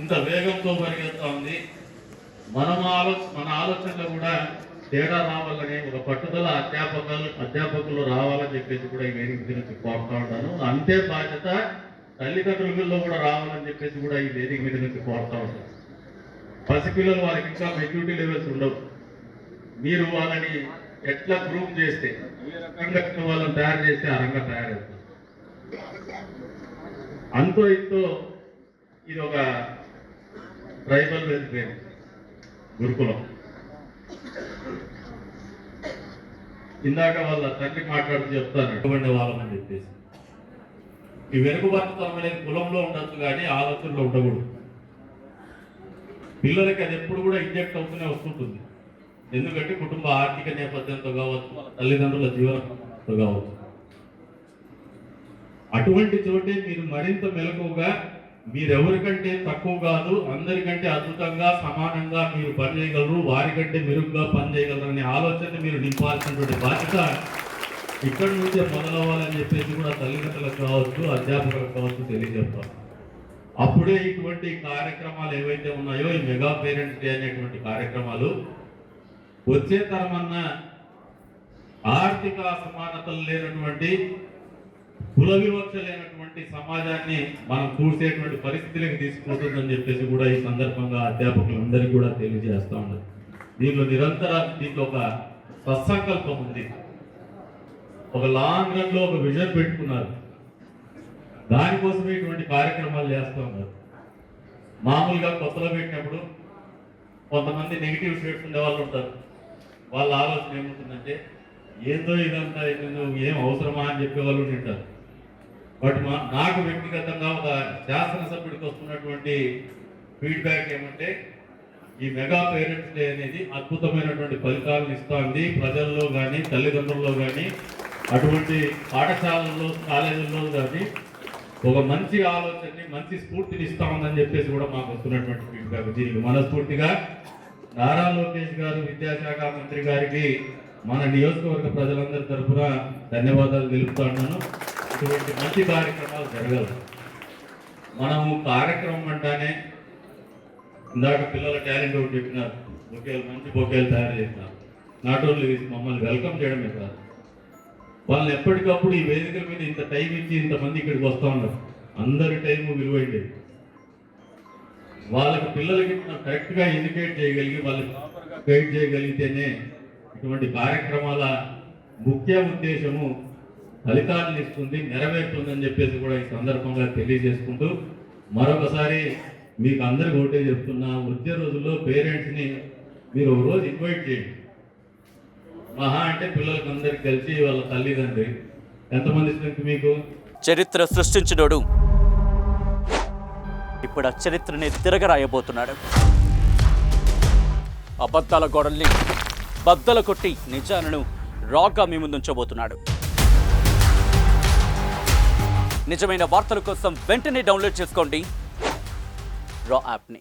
ఇంత వేగంతో పరిగెత్తా ఉంది. మన ఆలోచనలో కూడా తేడా రావాలని, ఒక పట్టుదల అధ్యాపకులు రావాలని చెప్పేసి కూడా ఈ వేదిక గురించి కోరుతా ఉంటాను. అంతే బాధ్యత తల్లిదండ్రులలో కూడా రావాలని చెప్పేసి కూడా ఈ వేదిక మీద నుంచి కోరుతా ఉంటాను. పసిపిల్లలు వారికి ఇంకా మెచ్యూరిటీ లెవెల్స్ ఉండవు. మీరు వాళ్ళని ఎట్లా గ్రూప్ చేస్తే, ఏ రకంగా వాళ్ళని తయారు చేస్తే ఆ రంగా తయారవుతుంది. అంతో ఇంతో ఇది ఒక ట్రైబల్ వెల్ఫేర్ గురుకులం. ఇందాక వాళ్ళ తండ్రి మాట్లాడుతూ చెప్తాను ఇటువంటి వాళ్ళని చెప్పేసి. ఈ వెనుకబాటుతనం అనేది కులంలో ఉండొచ్చు కానీ ఆలోచనలో ఉండకూడదు. పిల్లలకి అది ఎప్పుడు కూడా ఇంజెక్ట్ అవుతూనే వస్తుంటుంది. ఎందుకంటే కుటుంబ ఆర్థిక నేపథ్యంతో కావచ్చు, వాళ్ళ తల్లిదండ్రుల జీవనంతో కావచ్చు. అటువంటి చోటే మీరు మరింత మెలకువగా, మీరెవరికంటే తక్కువ కాదు, అందరికంటే అద్భుతంగా సమానంగా మీరు పనిచేయగలరు, వారికంటే మెరుగ్గా పనిచేయగలరు అనే ఆలోచన మీరు నింపాల్సినటువంటి బాధ్యత ఇక్కడి నుంచే మొదలవ్వాలని చెప్పేసి కూడా తల్లిదండ్రులకు కావచ్చు, అధ్యాపకులకు కావచ్చు తెలియజెప్తారు. అప్పుడే ఇటువంటి కార్యక్రమాలు ఏవైతే ఉన్నాయో, ఈ మెగా పేరెంట్స్ డే అనేటువంటి కార్యక్రమాలు వచ్చే తరమన్నా ఆర్థిక అసమానతలు లేనటువంటి, కుల వివక్ష లేనటువంటి సమాజాన్ని మనం చూసేటువంటి పరిస్థితులకు తీసుకుపోతుందని చెప్పేసి కూడా ఈ సందర్భంగా అధ్యాపకులందరికీ కూడా తెలియజేస్తా ఉన్నారు. దీంట్లో ఒక సత్సంకల్పం ఉంది. ఒక లాంగ్ రన్ లో ఒక విజన్ పెట్టుకున్నారు. దానికోసమే ఇటువంటి కార్యక్రమాలు చేస్తూ ఉన్నారు. మామూలుగా కొత్తలో పెట్టినప్పుడు కొంతమంది నెగిటివ్ షేడ్స్ ఉండే వాళ్ళు ఉంటారు. వాళ్ళ ఆలోచన ఏముంటుందంటే, ఏందో ఇదంతా నువ్వు ఏం అవసరమా అని చెప్పేవాళ్ళు ఉంటారు. బట్ నాకు వ్యక్తిగతంగా ఒక శాసనసభ్యుడికి వస్తున్నటువంటి ఫీడ్బ్యాక్ ఏమంటే, ఈ మెగా పేరెంట్స్ డే అనేది అద్భుతమైనటువంటి ఫలితాలను ఇస్తుంది. ప్రజల్లో కానీ, తల్లిదండ్రుల్లో కానీ, అటువంటి పాఠశాలల్లో, కాలేజీల్లో కానీ ఒక మంచి ఆలోచనని, మంచి స్ఫూర్తిని ఇస్తా ఉందని చెప్పేసి కూడా మాకు వస్తున్నటువంటి ఫీడ్బ్యాక్. దీనికి మనస్ఫూర్తిగా నారా లోకేష్ గారు, విద్యాశాఖ మంత్రి గారికి మన నియోజకవర్గ ప్రజలందరి తరఫున ధన్యవాదాలు తెలుపుతా ఉన్నాను. ఇటువంటి మంచి కార్యక్రమాలు జరగాలి. మనము కార్యక్రమం అంటానే ఇందాక పిల్లల టాలెంట్ ఒకటి చెప్పినారు, బొకేలు, మంచి బొకేలు తయారు చేసినారు. నాట్ ఓన్లీ మమ్మల్ని వెల్కమ్ చేయడమే కాదు, వాళ్ళని ఎప్పటికప్పుడు ఈ వేదికల మీద ఇంత టైం ఇచ్చి ఇంతమంది ఇక్కడికి వస్తూ ఉన్నారు. అందరి టైము విలువైంది. వాళ్ళకి పిల్లలకి కరెక్ట్గా ఎడ్యుకేట్ చేయగలిగి, వాళ్ళకి ప్రాపర్గా గైడ్ చేయగలిగితేనే ఇటువంటి కార్యక్రమాల ముఖ్య ఉద్దేశము ఫలితాలను ఇస్తుంది, నెరవేరుతుందని చెప్పేసి కూడా ఈ సందర్భంగా తెలియజేసుకుంటూ, మరొకసారి మీకు అందరికి ఒకటే చెప్తున్నా, వచ్చే రోజుల్లో పేరెంట్స్ని మీరు ఒక రోజు ఇన్వైట్ చేయండి. మహా అంటే పిల్లలకి అందరికి కలిసి వాళ్ళ తల్లిదండ్రి ఎంతమంది స్ట్రెంత్ మీకు. చరిత్ర సృష్టించినోడు ఇప్పుడు ఆ చరిత్రని తిరగరాయబోతున్నాడు. అబద్ధాల గోడల్ని బద్దల కొట్టి నిజాలను రాగా మీ ముందుంచబోతున్నాడు. నిజమైన వార్తల కోసం వెంటనే డౌన్లోడ్ చేసుకోండి రా యాప్ని.